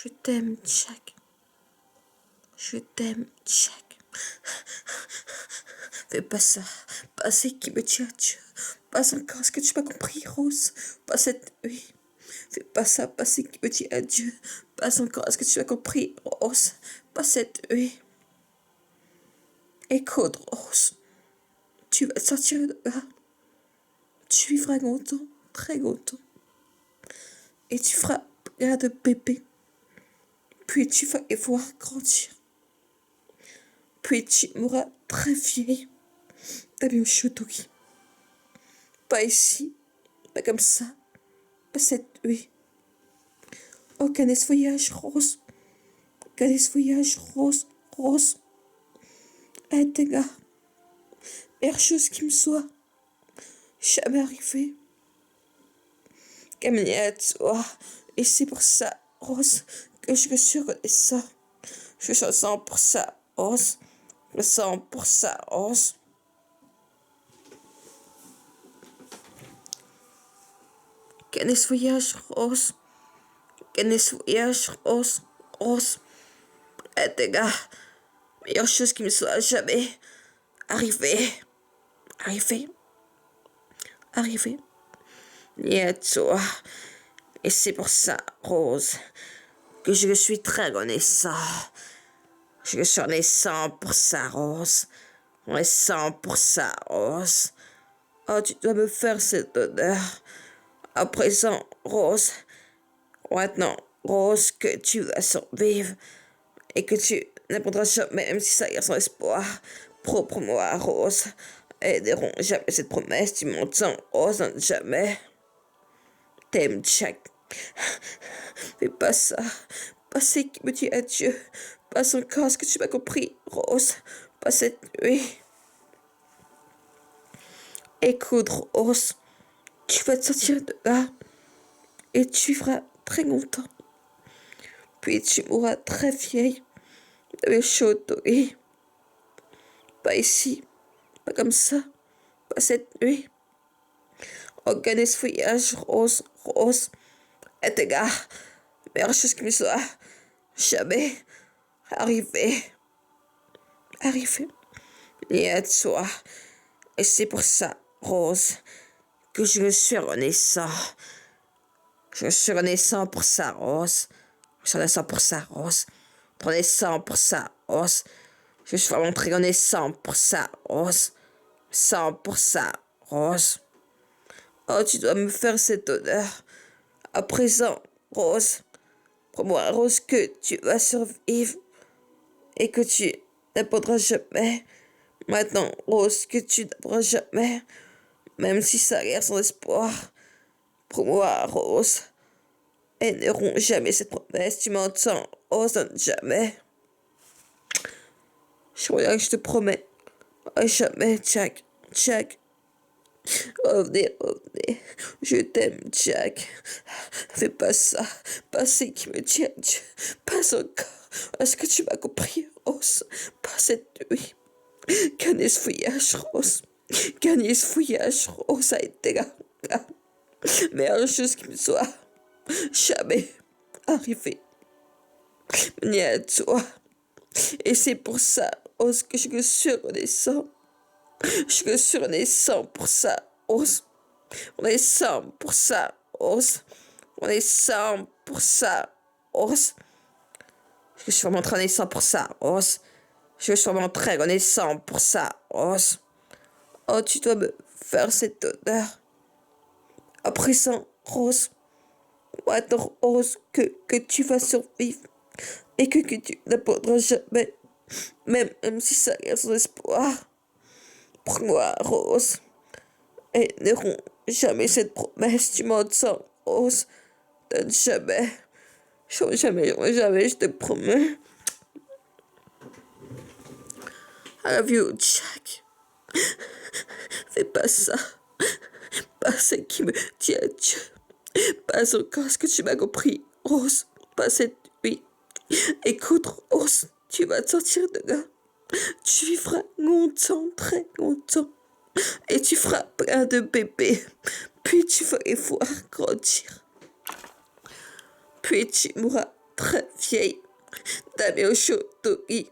Je t'aime, Jack. Je t'aime, Jack. Fais pas ça. Pas ce qui me tient à Dieu. Pas encore. Est-ce que tu m'as compris, Rose? Pas cette nuit. Fais pas ça. Pas ce qui me tient à Dieu. Pas encore. Est-ce que tu as compris, Rose? Pas cette nuit. Écoute, Rose. Tu vas sortir de là. Tu vivras longtemps. Très longtemps. Et tu feras plein de bébés. Puis tu vas les voir grandir. Puis tu mourras très vieille. T'as bien Shotogi. Pas ici, pas comme ça, pas cette nuit. Aucun voyage rose, aucun voyage rose, rose. T'es là, meilleure chose qui me soit jamais arrivée. Comme toi, et c'est pour ça, Rose, que je suis reconnaissant. Je suis sens pour ça, Rose. Je sens pour ça, Rose. Quel voyage rose, quel voyage rose, rose. T'es là, meilleure chose qui me soit jamais arrivée. Arrivée, arrivée. Et toi, et c'est pour ça, Rose, que je suis très reconnaissant. Je suis reconnaissant pour ça, Rose. Reconnaissant pour ça, Rose. Oh, tu dois me faire cet honneur. À présent, Rose. Maintenant, Rose, que tu vas survivre. Et que tu n'apprendras jamais, même si ça y a son espoir. Propre moi, Rose. Aideront jamais cette promesse, tu m'entends, Rose, jamais. T'aimes, Jack. Fais pas ça. Pas ce qui me dit adieu. Pas encore ce que tu m'as compris, Rose. Pas cette nuit. Écoute, Rose. Tu vas te sortir de là. Et tu vivras très longtemps. Puis tu mourras très vieille. De chaud, oui. Pas ici. Pas comme ça. Pas cette nuit. Aucun voyage, Rose, Rose. Et tes gars. Meilleure chose qui me soit jamais arrivé. Arrivé. Et à toi. Et c'est pour ça, Rose, que je suis renaissant. Je suis renaissant pour ça, Rose. Je suis renaissant pour ça, Rose. Renaissant pour ça, Rose. Je suis vraiment très renaissant pour ça, Rose. 100 pour ça, Rose. Oh, tu dois me faire cet honneur. À présent, Rose. Promets, Rose, que tu vas survivre. Et que tu n'apprendras jamais. Maintenant, Rose, que tu n'apprendras jamais. Même si ça a l'air sans espoir. Promets, Rose. Elles n'auront jamais cette promesse, tu m'entends, Rose, jamais. Je te promets. Jamais, Jack. Jack. Revenez, revenez. Je t'aime, Jack. Fais pas ça. Pas ce qui me tient, Dieu. Pas encore. Est-ce que tu m'as compris, Rose? Pas cette nuit. Gagnez ce voyage, Rose. Gagnez ce voyage, Rose a été là. Meilleure chose qui me soit jamais arrivé. Ni à toi. Et c'est pour ça, Rose, que je suis renaissant. Je suis renaissant pour ça, Rose. Renaissant pour ça, Rose. Renaissant pour ça, Rose. Je suis vraiment très renaissant pour ça, Rose. Je suis vraiment très renaissant pour ça, Rose. Oh, tu dois me faire cet honneur. À présent, Rose. Attends, Rose, que tu vas survivre. Et que tu n'apprendras jamais. Même si ça a son espoir. Prends-moi, Rose. Et n'auront jamais cette promesse, tu m'entends, Rose. Donne jamais. Jamais, jamais, je te promets. I love you, Jack. Fais pas ça. Pas ce qui me tient à Dieu. Pas encore ce que tu m'as compris, Rose. Pas cette nuit. Écoute, Rose, tu vas te sortir de là. Tu vivras longtemps, très longtemps. Et tu feras plein de bébés. Puis tu vas les voir grandir. Puis tu mourras très vieille. D'amis au chaud au lit.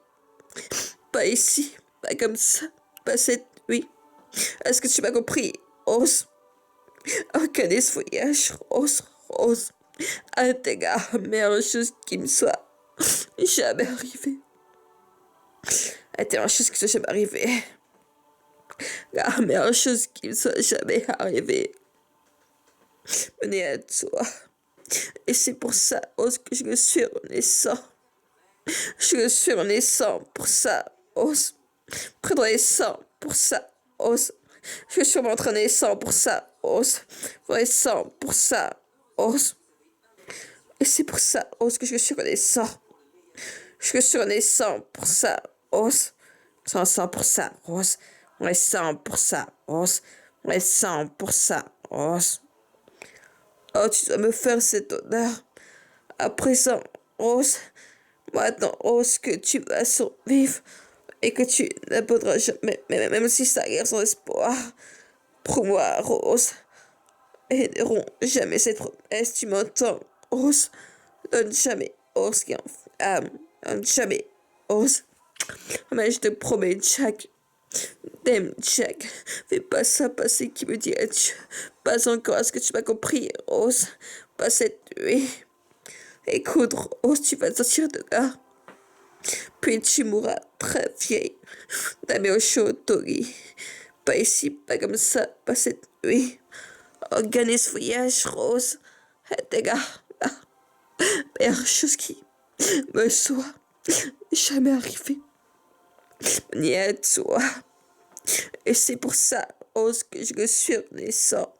Pas ici, pas comme ça, pas cette nuit. Est-ce que tu m'as compris, Rose? Organise ce voyage, Rose, Rose. À un égard, meilleure chose qui me soit jamais arrivée. La meilleure chose qui soit jamais arrivée. La meilleure chose qui me soit jamais arrivée. Venez à toi. Et c'est pour ça, Rose, que je le suis renaissant. Je le suis renaissant pour ça, Rose. Prendrai sang pour ça, Rose. Je suis m'entraîner sang pour ça, Rose. Vrai sang pour ça, Rose. Et c'est pour ça, Rose, que je suis renaissant. Je suis renaissant pour ça, Rose. Sans sang pour ça, Rose. Vrai sang pour ça, Rose. Vrai sang pour ça, Rose. Oh, tu dois me faire cet honneur. À présent, Rose. Maintenant, Rose, que tu vas survivre. Et que tu n'abandonneras jamais, même si ça guerre sans espoir. Pour moi, Rose. Et ne romps jamais cette promesse, tu m'entends, Rose. Donne jamais, Rose, qui âme. Donne jamais, Rose. Mais je te promets, Jack. T'aimes, Jack. Fais pas ça, passer qui me dit adieu. Pas encore, est-ce que tu m'as compris, Rose? Pas cette nuit. Écoute, Rose, tu vas sortir de là. Puis tu mourras très vieille. D'amis au chaud au lit. Pas ici, pas comme ça, pas cette nuit. Organise ce voyage, Rose. Et tes gars, là. Meilleure chose qui me soit jamais arrivée. Ni à toi. Et c'est pour ça, Rose, que je le suis renaissant.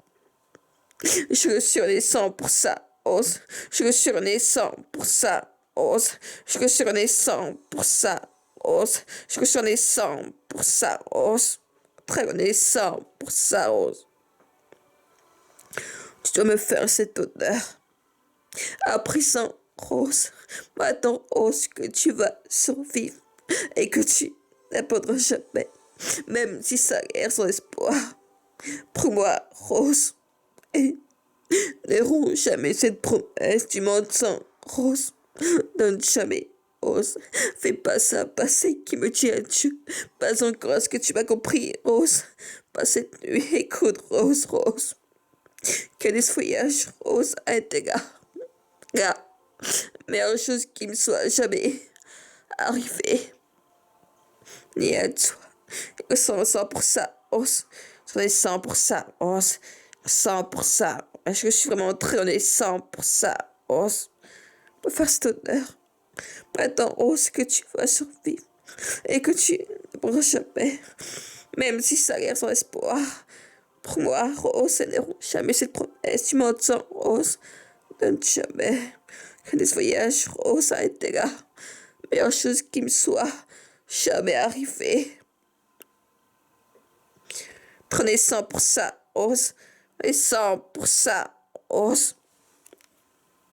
Je le suis renaissant pour ça, Rose. Je le suis renaissant pour ça, Rose. Je le suis renaissant pour ça, Rose. Je le suis renaissant pour ça, Rose. Très renaissant pour ça, Rose. Tu dois me faire cet honneur. À présent, Rose, maintenant, Rose, que tu vas survivre et que tu n'abandonneras jamais, même si ça guerre sans espoir. Pour moi, Rose, et ne romps jamais cette promesse, tu m'entends, Rose. Donne jamais, Rose. Fais pas ça, passer qui me tient à Dieu. Pas encore, est-ce que tu m'as compris, Rose? Pas cette nuit, écoute, Rose, Rose. Quel est ce voyage, Rose, à tes gars? Gars, meilleure chose qui me soit jamais arrivée. Ni à toi. Je sens pour ça, Rose. Je sens pour ça, Rose. Je sens pour ça. Je suis vraiment très renaissant pour ça, Rose. Me faire cet honneur. Maintenant, Rose, que tu vas survivre. Et que tu ne mourras jamais. Même si ça a l'air sans espoir. Pour moi, Rose, elles n'auront jamais cette promesse. Tu m'entends, Rose? Donne jamais. Que des voyages, Rose, a été là. Meilleure chose qui me soit jamais arrivée. Prenez 100 pour ça, Rose. Et 100 pour ça, Rose.